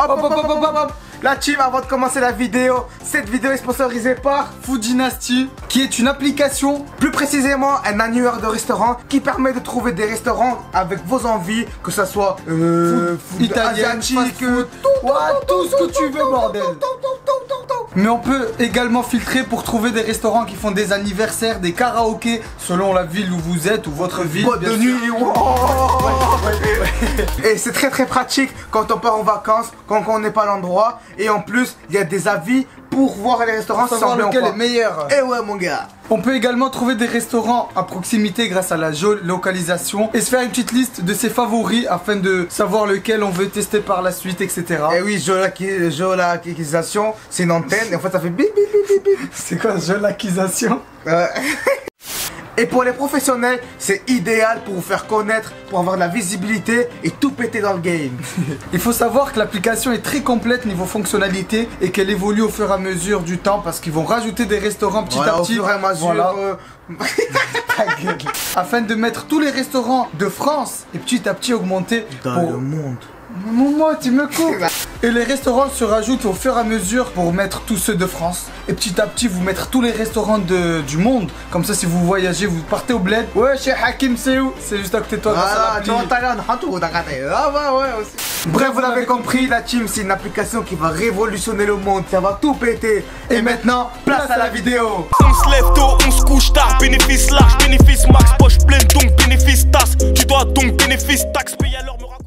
Hop. La team, avant de commencer la vidéo, cette vidéo est sponsorisée par Food Dynasty, qui est une application, plus précisément un annuaire de restaurants qui permet de trouver des restaurants avec vos envies, que ça soit food italien, asiatique, tout ce que tu veux, bordel. Mais on peut également filtrer pour trouver des restaurants qui font des anniversaires, des karaokés, selon la ville où vous êtes ou votre ville. Boîte de nuit. Et c'est très pratique quand on part en vacances, quand on n'est pas à l'endroit. Et en plus, il y a des avis pour voir les restaurants pour savoir lequel est meilleur. Et ouais, mon gars. On peut également trouver des restaurants à proximité grâce à la géolocalisation et se faire une petite liste de ses favoris afin de savoir lequel on veut tester par la suite, etc. Et oui, géolocalisation, c'est une antenne et en fait ça fait bip bip bip. C'est quoi géolocalisation? Et pour les professionnels, c'est idéal pour vous faire connaître, pour avoir de la visibilité et tout péter dans le game. Il faut savoir que l'application est très complète niveau fonctionnalité et qu'elle évolue au fur et à mesure du temps parce qu'ils vont rajouter des restaurants petit à petit. Au fur et à mesure. Voilà. Afin de mettre tous les restaurants de France et petit à petit augmenter dans le monde. Moi, tu me coupes. Et les restaurants se rajoutent au fur et à mesure pour mettre tous ceux de France. Et petit à petit, vous mettre tous les restaurants du monde. Comme ça, si vous voyagez, vous partez au bled. Ouais, chez Hakim, c'est où? C'est juste à côté de toi. Bref, vous l'avez compris, la team, c'est une application qui va révolutionner le monde. Ça va tout péter. Et maintenant, place à la vidéo. On se lève tôt, on se couche tard. Bénéfice large, bénéfice max, poche pleine, donc bénéfice tasse. Tu dois donc bénéfice taxe payer alors me raconte.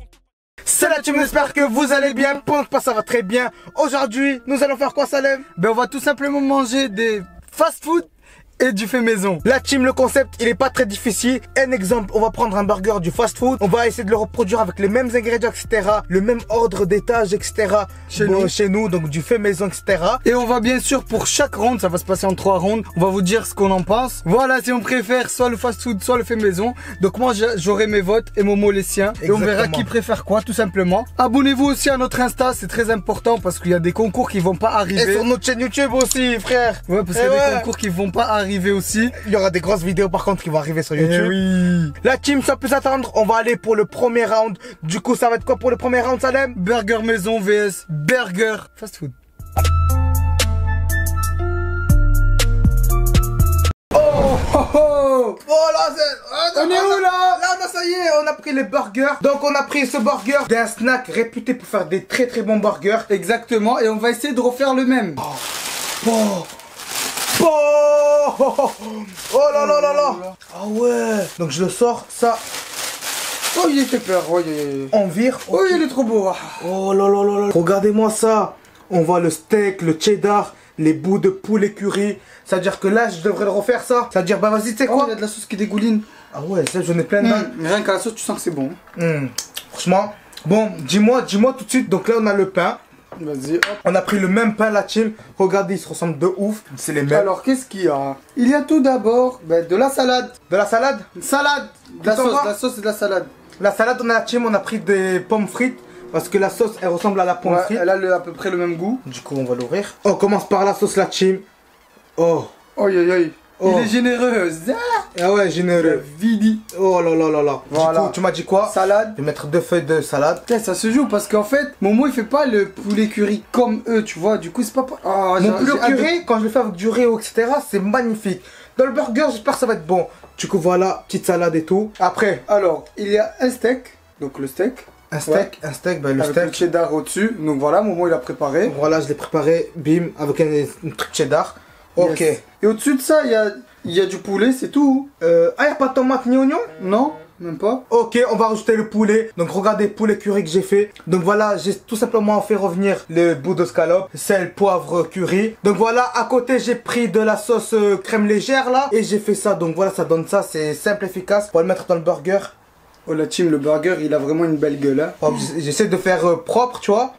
C'est la team, j'espère que vous allez bien. Pour que ça va très bien. Aujourd'hui, nous allons faire quoi, Salem? Ben, on va tout simplement manger des fast-food et du fait maison. La team, le concept, il est pas très difficile. Un exemple, on va prendre un burger du fast-food. On va essayer de le reproduire avec les mêmes ingrédients, etc. Le même ordre d'étage, etc. Chez nous, donc du fait maison, etc. Et on va bien sûr, pour chaque round, ça va se passer en 3 rounds. On va vous dire ce qu'on en pense. Voilà, si on préfère soit le fast-food, soit le fait maison. Donc moi, j'aurai mes votes et Momo les siens. Exactement. Et on verra qui préfère quoi, tout simplement. Abonnez-vous aussi à notre Insta, c'est très important parce qu'il y a des concours qui vont pas arriver. Et sur notre chaîne YouTube aussi, frère. Ouais, parce qu'il y a des concours qui vont pas arriver aussi. Il y aura des grosses vidéos par contre qui vont arriver sur YouTube. Oui. La team, sans plus attendre, on va aller pour le premier round. Du coup, ça va être quoi pour le premier round, Salem? Burger maison vs burger fast food. Oh là, on est où là? Là, ça y est, on a pris les burgers. Donc on a pris ce burger d'un snack réputé pour faire des très bons burgers. Exactement, et on va essayer de refaire le même. Oh là. Ah ouais. Donc je le sors, ça. Oh, il fait peur. On vire. Oh, il est trop beau. Oh là. Regardez-moi ça. On voit le steak, le cheddar, les bouts de poulet curry. C'est-à-dire que là, je devrais le refaire ça. C'est-à-dire, bah vas-y, tu sais quoi? Il y a de la sauce qui dégouline. Ah ouais, ça, j'en ai plein dedans. Rien qu'à la sauce, tu sens que c'est bon. Franchement. Bon, dis-moi tout de suite. Donc là, on a le pain. Vas-y, hop. On a pris le même pain, la team. Regardez, ils se ressemblent de ouf. C'est les mêmes. Alors, qu'est-ce qu'il y a? Il y a tout d'abord de la salade. De la salade? Une salade. De la sauce et de la salade. La salade, on a la team, on a pris des pommes frites. Parce que la sauce, elle ressemble à la pomme frite. Elle a à peu près le même goût. Du coup, on va l'ouvrir. On commence par la sauce, la team. Oh. Il est généreux. Ah ouais, généreux. Vidi. Oh là. Voilà. Du coup, tu m'as dit quoi? Salade. Je vais mettre 2 feuilles de salade. Ça se joue parce qu'en fait, Momo il fait pas le poulet curry comme eux, tu vois. Du coup, c'est pas. Oh, mon poulet curry, quand je le fais avec du riz, etc., c'est magnifique. Dans le burger, j'espère que ça va être bon. Du coup, voilà, petite salade et tout. Après, alors, il y a un steak. Donc, le steak. Un steak, le avec steak. Le cheddar au-dessus. Donc voilà, Momo il a préparé. Voilà, je l'ai préparé, bim, avec un truc cheddar. Ok. Yes. Et au-dessus de ça, il y a du poulet, c'est tout. Il n'y a pas de tomate ni oignon? Non, même pas. Ok, on va rajouter le poulet. Donc regardez, poulet curry que j'ai fait. Donc voilà, j'ai tout simplement fait revenir le bout de scalope, sel, poivre, curry. Donc voilà, à côté j'ai pris de la sauce crème légère là. Et j'ai fait ça, donc voilà, ça donne ça, c'est simple, efficace. On va le mettre dans le burger. Oh la team, le burger il a vraiment une belle gueule hein. J'essaie de faire propre, tu vois.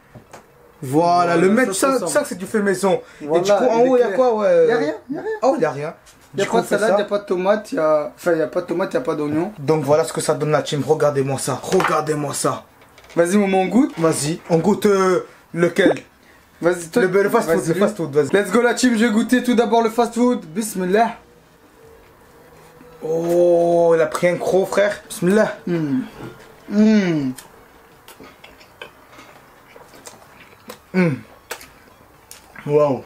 Voilà, le mettre ça c'est du fait maison. Voilà, et du coup en haut il y a quoi? Ouais. Il y a rien. Oh, il y a rien. Il n'y a pas de salade, il n'y a pas de tomate, il n'y a pas de tomate, il n'y a pas d'oignon. Donc voilà ce que ça donne la team, regardez-moi ça. Vas-y Momo, on goûte. Vas-y, on goûte lequel? Vas-y, toi. Le fast food, vas-y. Let's go la team, je vais goûter tout d'abord le fast food. Bismillah. Oh, il a pris un croc, frère. Bismillah. Waouh.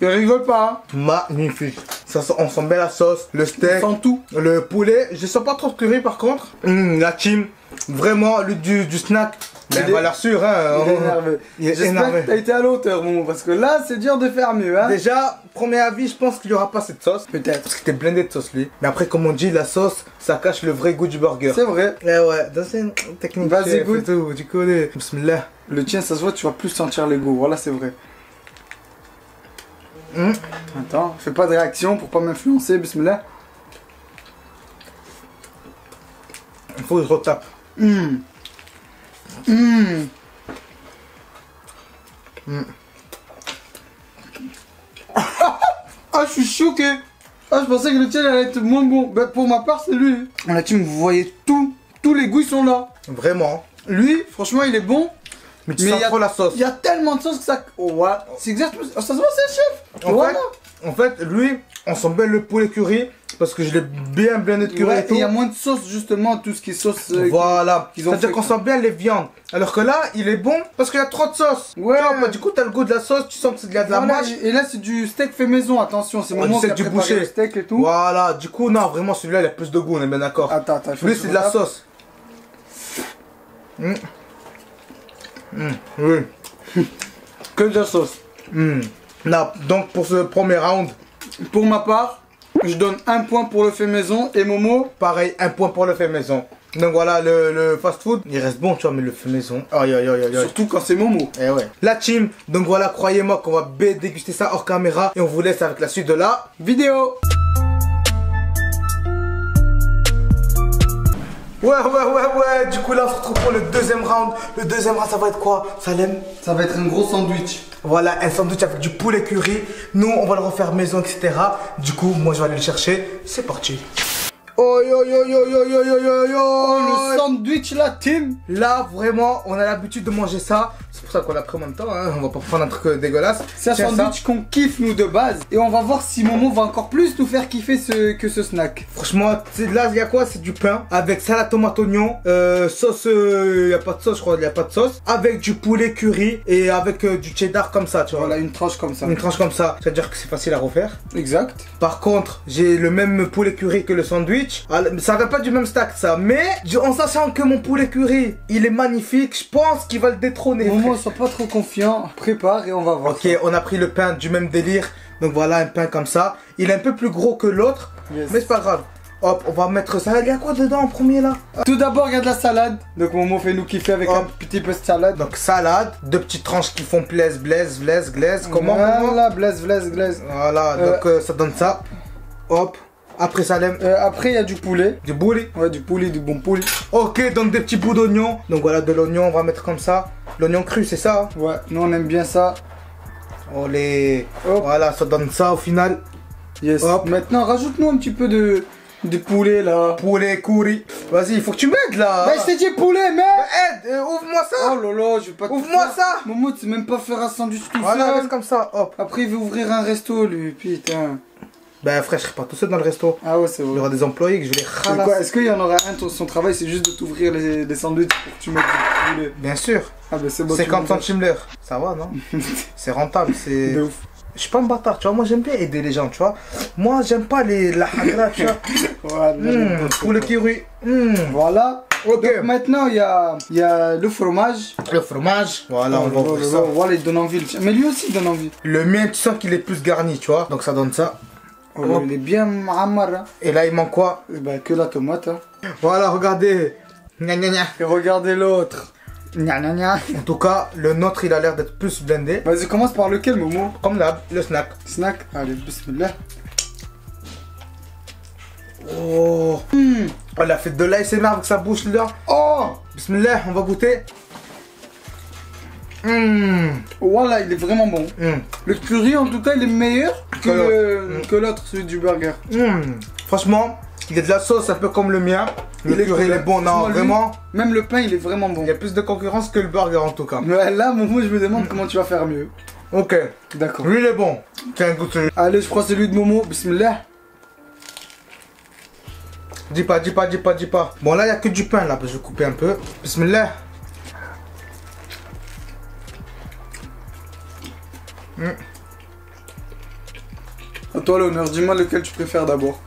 Il rigole pas, hein. Magnifique. On sent bien la sauce, le steak. On sent tout. Le poulet. Je sens pas trop de curry par contre. La team. Vraiment, du snack. Mais Il est- valeur sûre, hein. Il est énervé. Il est J'espère énervé. que t'as été à l'auteur, Momo, parce que là, c'est dur de faire mieux, hein. Déjà, premier avis, je pense qu'il y aura pas cette sauce. Peut-être. Parce qu'il était blindé de sauce lui. Mais après, comme on dit, la sauce, ça cache le vrai goût du burger. C'est vrai. Eh ouais, ça, c'est une technique. Vas-y, chef et goûte. tout, tu connais. Bismillah. Le tien, ça se voit, tu vas plus sentir les goûts. Voilà, c'est vrai. Attends, fais pas de réaction pour pas m'influencer, bismillah. Il faut que je retape. Ah, je suis choqué. Ah, je pensais que le tien allait être moins bon. Bah, pour ma part, c'est lui. La team, vous voyez tout. Tous les goûts, ils sont là. Vraiment. Lui, franchement, il est bon. Mais tu Mais sens y a- trop la sauce. Il y a tellement de sauce que ça. Oh, ouais. C'est exactement. Oh, ça se voit, c'est le chef. En Voilà. en fait, lui, on sent bien le poulet curry. Parce que je l'ai bien blindé de curry Ouais, et et tout. il y a moins de sauce, justement, tout ce qui est sauce. Voilà. qu'ils ont C'est-à-dire fait, qu'on sent bien les viandes. Alors que là, il est bon parce qu'il y a trop de sauce. Ouais. Tu vois, bah, du coup, t'as le goût de la sauce, tu sens qu'il y a de la Voilà, mâche. et là, c'est du steak fait maison, attention. C'est Ouais, mon du qui a steak du préparé boucher. le steak et tout. Voilà, du coup, non, vraiment, celui-là, il a plus de goût, on est bien d'accord. Attends, il faut Lui, que c'est je de la retape. sauce. Oui. Que de la sauce. Non, donc, pour ce premier round, Pour ma part, je donne un point pour le fait maison et Momo. pareil, un point pour le fait maison. Donc voilà, le fast-food, il reste bon, tu vois, mais le fait maison. Aïe, aïe, aïe, aïe, aïe. Surtout quand c'est Momo. Eh ouais. La team, donc voilà, croyez-moi qu'on va déguster ça hors caméra. Et on vous laisse avec la suite de la Vidéo. Ouais. Du coup, là, on se retrouve pour le deuxième round. Le deuxième round, ça va être quoi, Salem? Ça va être un gros sandwich. Voilà, un sandwich avec du poulet curry. Nous, on va le refaire maison, etc. Du coup, moi, je vais aller le chercher. C'est parti. Oh yo yo yo yo yo yo yo yo. Oh, le sandwich, la team. Là, vraiment, on a l'habitude de manger ça. C'est pour ça qu'on l'a pris en même temps, hein. On va pas prendre un truc dégueulasse. C'est un Tiens, sandwich qu'on kiffe, nous, de base. Et on va voir si Momo va encore plus nous faire kiffer que ce snack. Franchement, là, il y a quoi? C'est du pain avec salade tomate oignon, sauce, y a pas de sauce, je crois, y a pas de sauce, avec du poulet curry et avec du cheddar comme ça, tu vois. Voilà, une tranche comme ça. Une tranche comme ça, c'est-à-dire que c'est facile à refaire. Exact. Par contre, j'ai le même poulet curry que le sandwich. Ça va pas du même stack, ça. Mais en sachant que mon poulet curry, il est magnifique, je pense qu'il va le détrôner. Momo, sois pas trop confiant. Prépare et on va voir. Ok, on a pris le pain du même délire. Donc voilà, un pain comme ça. Il est un peu plus gros que l'autre, Yes. mais c'est pas grave. Hop, on va mettre ça. Il y a quoi dedans en premier là? Tout d'abord, il y a de la salade. Donc Momo fait nous kiffer avec Hop. un petit peu de salade. Donc salade, deux petites tranches qui font glaise. Comment? Voilà, blaise. Voilà, donc ça donne ça. Hop. Après Salem, Après, il y a du poulet. du bouli. Ouais, du poulet, du bon poulet. Ok, donc des petits bouts d'oignon. Donc voilà, de l'oignon, on va mettre comme ça. L'oignon cru, c'est ça? Ouais, nous on aime bien ça. Olé. Hop. Voilà, ça donne ça au final. Yes. Hop. Maintenant, rajoute-nous un petit peu de poulet là. Poulet curry. Vas-y, il faut que tu m'aides là. Bah, je t'ai dit poulet, mec. Aide, ouvre-moi ça. Oh là là, je vais pas te Ouvre-moi faire- ça. Momo, tu sais même pas faire un sandwich tout Voilà, seul. reste comme ça, hop. Après, il veut ouvrir un resto, lui. Putain. Ben frère, je serai pas tout seul dans le resto. Ah ouais, c'est Il y vrai. aura des employés que je vais les C'est quoi, ralasser. est-ce qu'il y en aura un, son travail, c'est juste de t'ouvrir les sandwichs pour que tu mettes du poulet. Bien sûr. Ah bah c'est bon. 50 tu centimes l'heure. Ça va, non? C'est rentable, c'est... De ouf. Je suis pas un bâtard, tu vois. Moi, j'aime bien aider les gens, tu vois. Moi, j'aime pas la hagra, tu vois. Voilà. Pour le kiwi. Voilà. Ok. Donc maintenant, il y a le fromage. Le fromage. Voilà, on va ouvrir ça. Voilà, il donne envie. le tien. Mais lui aussi, il donne envie. Le mien, tu sens qu'il est plus garni, tu vois. Donc ça donne ça. Oh, Hop. il est bien mahamar. Hein. Et là, il manque quoi? Bah, que la tomate. Hein. Voilà, regardez. Gna, gna, gna. Et regardez l'autre. Gna gna gna. En tout cas, le nôtre, il a l'air d'être plus blindé. Vas-y, commence par lequel, Momo? Comme là, le snack. Snack. Allez, bismillah. Oh. Elle a fait de l'ASMR avec sa bouche là. Oh. Bismillah, on va goûter. Voilà, il est vraiment bon. Le curry, en tout cas, il est meilleur que l'autre, celui du burger. Franchement, il y a de la sauce un peu comme le mien. Le curry, il est bon, non, Franchement, lui, vraiment. Même le pain, il est vraiment bon. Il y a plus de concurrence que le burger en tout cas. Ouais, là, Momo, je me demande comment tu vas faire mieux. Ok, D'accord. lui il est bon. Tiens, goûte celui. Allez, je prends celui de Momo. Bismillah. Dis pas. Bon, là, il n'y a que du pain là, je vais couper un peu. Bismillah. À toi l'honneur, dis-moi lequel tu préfères d'abord.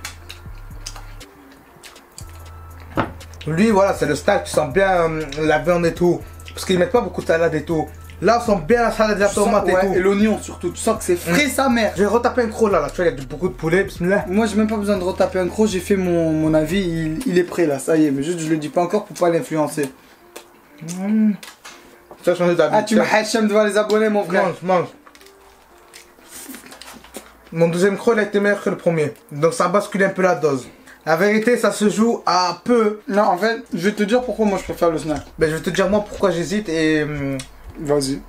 Lui, voilà, c'est le snack, tu sens bien la viande et tout. Parce qu'ils mettent pas beaucoup de salade et tout. Là, on sent bien la salade, la tomate et tout. Et l'oignon surtout, tu sens que c'est frais sa mère. Je vais retaper un croc là, tu vois, il y a beaucoup de poulet, bismillah. Moi, j'ai même pas besoin de retaper un croc, j'ai fait mon avis, il est prêt là, ça y est. Mais juste, je le dis pas encore pour pas l'influencer. Ça a changé d'habitude. Ah, tu m'as hacham devant les abonnés, mon frère. Mange. Mon deuxième croc, il a été meilleur que le premier. Donc ça a basculé un peu la dose. La vérité, ça se joue à peu. Non, en fait, je vais te dire pourquoi moi je préfère le snack. Ben, je vais te dire moi pourquoi j'hésite et... Vas-y.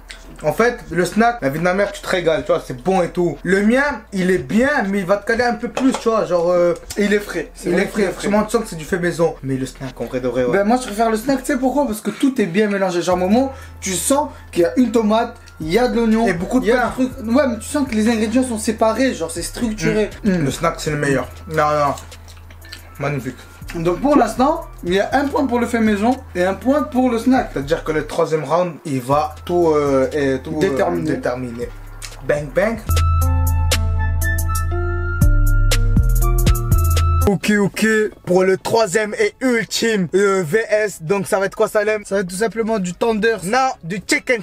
En fait, le snack, la vie de ma mère, tu te régales, tu vois, c'est bon et tout. Le mien, il est bien, mais il va te caler un peu plus, tu vois, genre... il est frais. Il est frais. Vraiment, tu sens que c'est du fait maison. Mais le snack, en vrai de vrai, ouais. Ben, moi, je préfère le snack, tu sais pourquoi? Parce que tout est bien mélangé. Genre, Momo, tu sens qu'il y a une tomate, il y a de l'oignon. Et beaucoup de pain. Ouais, mais tu sens que les ingrédients sont séparés, genre, c'est structuré. Le snack, c'est le meilleur. Non. Magnifique. Donc pour l'instant, il y a un point pour le fait maison et un point pour le snack. C'est-à-dire que le troisième round, il va tout déterminer. Bang bang. Ok, pour le troisième et ultime VS, donc ça va être quoi Salem? Ça va être tout simplement du tenders. Non, du chicken.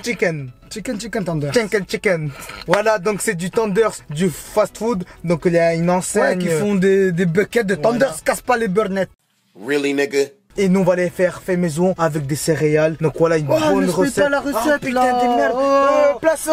Chicken tenders. Chicken. Voilà, donc c'est du tenders, du fast food. Donc il y a une enseigne qui font des buckets de tenders, voilà. casse pas les burnettes. Really, nigga? Et nous on va les faire fait maison avec des céréales. Donc voilà une bonne recette. Pas la recette, putain de merde. Place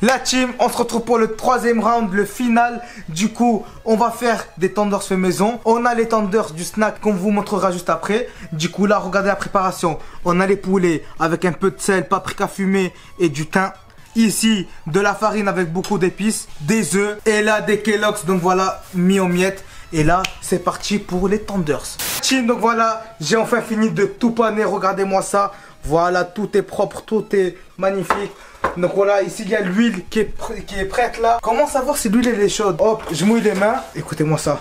la team, on se retrouve pour le troisième round, le final. Du coup, on va faire des tenders fait maison. On a les tenders du snack qu'on vous montrera juste après. Du coup, là, regardez la préparation. On a les poulets avec un peu de sel, paprika fumé et du thym. Ici, de la farine avec beaucoup d'épices, des œufs et là, des Kellogg's. Donc voilà, mis en miettes. Et là, c'est parti pour les tenders. Team, donc voilà, j'ai enfin fini de tout paner. Regardez-moi ça. Voilà, tout est propre, tout est magnifique. Donc voilà, ici il y a l'huile qui est prête là. Comment savoir si l'huile elle est chaude? Hop, je mouille les mains. Écoutez-moi ça.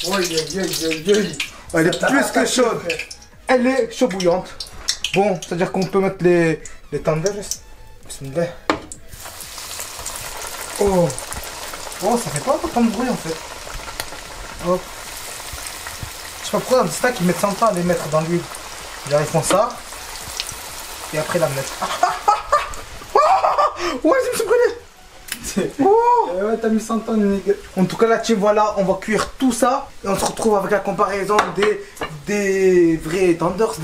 Elle est plus que chaude. Elle est chaud bouillante. Bon, c'est-à-dire qu'on peut mettre les tenders. Bismillah. Oh, ça fait pas autant de bruit en fait. Hop. Je sais pas pourquoi dans le snack ils mettent 100 ans à les mettre dans l'huile. Ils font ça. Et après la mettre. Ouais, je me suis brûlé. Ouais, t'as mis 100 ans, nigga. En tout cas, la team, voilà, on va cuire tout ça. Et on se retrouve avec la comparaison des vrais tenders.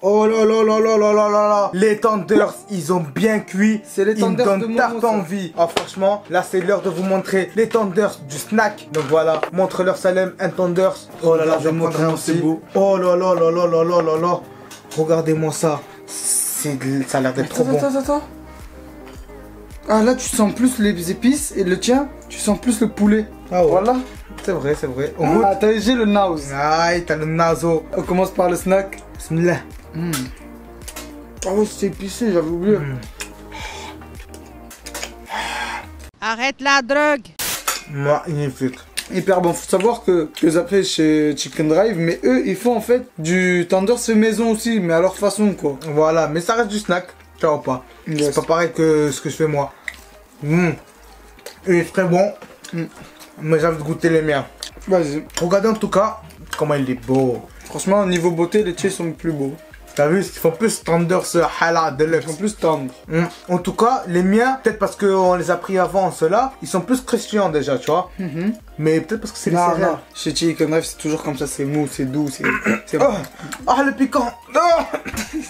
Oh là là là là là là là là. Les tenders, ils ont bien cuit. C'est les tenders ils me donnent tarte envie. Ah, franchement, là, c'est l'heure de vous montrer les tenders du snack. Donc voilà, montre-leur Salem, un tenders. Oh là là, je vais montrer aussi. Beau. Oh là là là là là là là là. Regardez-moi ça. Ça a l'air d'être trop bon. Attends. Ah là tu sens plus les épices et le tien, tu sens plus le poulet. Ah ouais. Voilà. C'est vrai. Ah, t'as j'ai le nose. Aïe, t'as le naso. On commence par le snack. Bismillah. Ah ouais, c'est épicé, j'avais oublié. Arrête la drogue. Magnifique. Hyper bon, faut savoir que les après chez Chicken Drive, mais eux ils font en fait du tenders fait maison aussi, mais à leur façon quoi. Voilà, mais ça reste du snack, tu vois pas. Yes. C'est pas pareil que ce que je fais moi. Il est très bon, mais j'ai envie de goûter les miens. Vas-y. Regardez en tout cas comment il est beau. Franchement, au niveau beauté, les tiens sont plus beaux. T'as vu, ils font plus tenders hala de Ils sont plus tendres. En tout cas, les miens, peut-être parce qu'on les a pris avant ceux-là, ils sont plus croustillants déjà, tu vois. Mais peut-être parce que c'est les céréales. Non. Chez Chicken Drive, c'est toujours comme ça, c'est mou, c'est doux, c'est Ah, le piquant.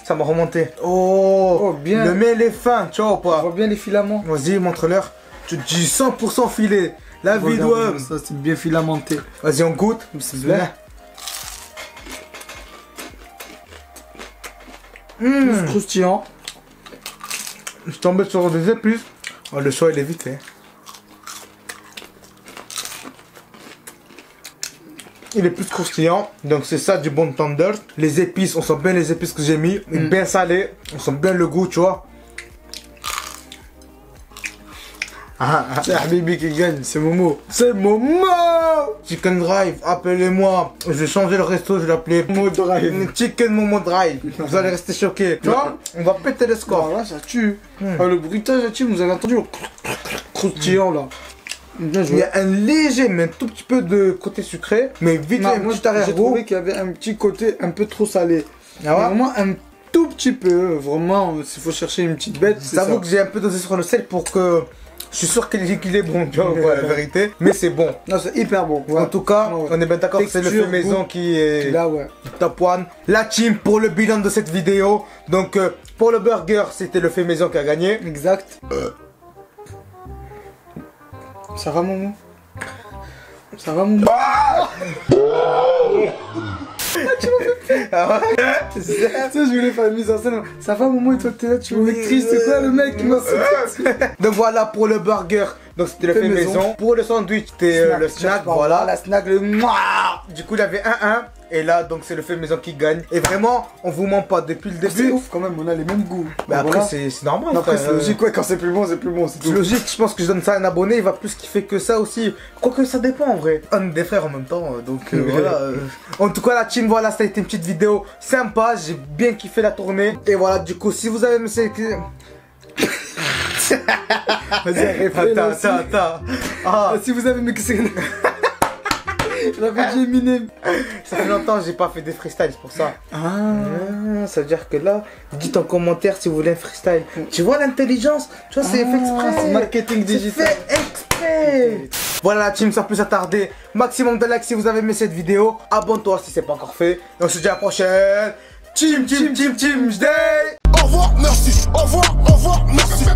Ça m'a remonté. Oh, bien. Le miel est fin, tu vois ou On pas? voit bien les filaments. Vas-y, montre-leur. Tu dis 100% filé. La vidéo. Ça, c'est bien filamenté. Vas-y, on goûte. Bismillah. Plus croustillant. Je suis tombé sur des épices. Oh, le choix il est vite fait. Il est plus croustillant, donc c'est ça du bon tender. Les épices, on sent bien les épices que j'ai mis, bien salé, on sent bien le goût, tu vois. C'est Habibi qui gagne, c'est Momo. C'est Momo. Chicken Drive, appelez-moi. Je vais changer le resto, je vais l'appeler Momo Drive. Chicken Momo Drive. Vous allez rester choqués. Tu vois, on va péter le score. Là, ça tue. Le bruitage, ça tue. Vous avez entendu le croustillant là. Bien Il joué. y a un léger, mais un tout petit peu de côté sucré. Mais vite, Non, un moi petit arrière-goût. j'ai trouvé qu'il y avait un petit côté un peu trop salé. Ah ouais? Vraiment un tout petit peu. Vraiment, s'il faut chercher une petite bête, c'est ça. J'avoue que j'ai un peu dosé sur le sel pour que. Je suis sûr qu'il est bon, tu vois, ouais, la vérité. Mais c'est bon. Non, c'est hyper bon. Ouais. En tout cas, Ouais. on est bien d'accord que c'est le Texture, fait maison goût. qui est Là, ouais. top one. La team pour le bilan de cette vidéo. Donc, pour le burger, c'était le fait maison qui a gagné. Exact. Ça va, Momo? Ça va, Momo? Ah ouais? Tu sais, je voulais faire une mise en scène. Ça va, Momo, et toi, t'es là, tu veux être triste? C'est quoi le mec qui m'a sauté? Donc voilà pour le burger. Donc c'était le fait maison. Pour le sandwich, c'était le snack. Voilà. La snack, le mouah. Du coup, il y avait 1-1. Et là, donc c'est le fait maison qui gagne. Et vraiment, on vous ment pas depuis le C'est début. ouf quand même, on a les mêmes goûts. Mais après, Voilà. c'est normal. Non, après, frère. c'est logique, ouais, quand c'est plus bon, c'est plus bon. C'est C'est tout. logique, je pense que je donne ça à un abonné, il va plus kiffer que ça aussi. Quoique ça dépend en vrai. On est des frères en même temps, donc voilà. En tout cas la team, voilà, ça a été une petite vidéo sympa, j'ai bien kiffé la tournée. Et voilà, du coup, si vous avez aimé cette... Vas-y, Attends. Ah, Si vous avez aimé que c'est... J'avais dit Eminem. ça fait longtemps que j'ai pas fait des freestyles, c'est pour ça. Ah. Ça veut dire que là, dites en commentaire si vous voulez un freestyle. Tu vois l'intelligence? Tu vois, c'est fait exprès. C'est marketing C'est digital. fait exprès. Voilà la team, sans plus attarder, maximum de likes si vous avez aimé cette vidéo. Abonne-toi si c'est pas encore fait. Et on se dit à la prochaine. Team, j'd'ai. Au revoir, merci. Au revoir, merci.